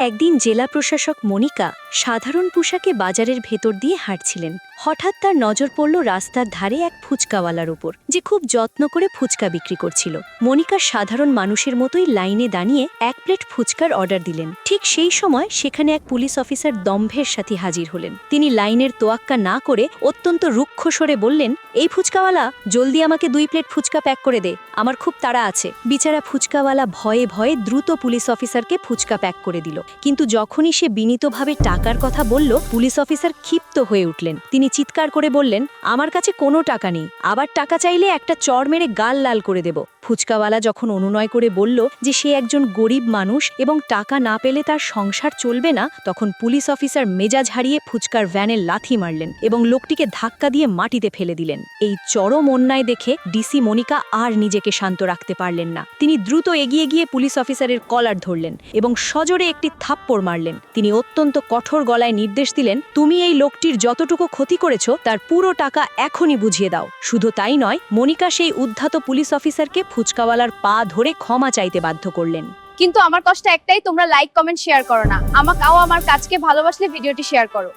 একদিন জেলা প্রশাসক মনিকা সাধারণ পোশাকে বাজারের ভেতর দিয়ে হাঁটছিলেন। হঠাৎ তার নজর পড়ল রাস্তার ধারে এক ফুচকাওয়ালার উপর, যে খুব যত্ন করে ফুচকা বিক্রি করছিল। মনিকা সাধারণ মানুষের মতোই লাইনে দাঁড়িয়ে এক প্লেট ফুচকার অর্ডার দিলেন। ঠিক সেই সময় সেখানে এক পুলিশ অফিসার দম্ভের সাথে হাজির হলেন। তিনি লাইনের তোয়াক্কা না করে অত্যন্ত রুক্ষ স্বরে বললেন, এই ফুচকাওয়ালা, জলদি আমাকে 2 প্লেট ফুচকা প্যাক করে দে, আমার খুব তাড়া আছে। বিচারা ফুচকাওয়ালা ভয়ে ভয়ে দ্রুত পুলিশ অফিসারকে ফুচকা প্যাক করে দিল। কিন্তু যখনই সে বিনীতভাবে টাকার কথা বলল, পুলিশ অফিসার ক্ষিপ্ত হয়ে উঠলেন। তিনি চিৎকার করে বললেন, আমার কাছে কোনো টাকা নেই, আবার টাকা চাইলে একটা চড় মেরে গাল লাল করে দেব। ফুচকাওয়ালা যখন অনুনয় করে বলল যে সে একজন গরিব মানুষ এবং টাকা না পেলে তার সংসার চলবে না, তখন পুলিশ অফিসার মেজাজ হারিয়ে ফুচকার ভ্যানে লাথি মারলেন এবং লোকটিকে ধাক্কা দিয়ে মাটিতে ফেলে দিলেন। এই চরম অন্যায় দেখে ডিসি মনিকা আর নিজেকে শান্ত রাখতে পারলেন না। তিনি দ্রুত এগিয়ে গিয়ে পুলিশ অফিসারের কলার ধরলেন এবং সজোরে একটি থাপ্পড় মারলেন। তিনি অত্যন্ত কঠোর গলায় নির্দেশ দিলেন, তুমি এই লোকটির যতটুকু ক্ষতি করেছ তার পুরো টাকা এখনই বুঝিয়ে দাও। শুধু তাই নয়, মনিকা সেই উদ্ধত পুলিশ অফিসারকে ফুচকাওয়ালার পা ধরে ক্ষমা চাইতে বাধ্য করলেন। কিন্তু আমার কষ্ট একটাই, তোমরা লাইক কমেন্ট শেয়ার করো না। আমার কাজকে ভালোবাসলে ভিডিওটি শেয়ার করো।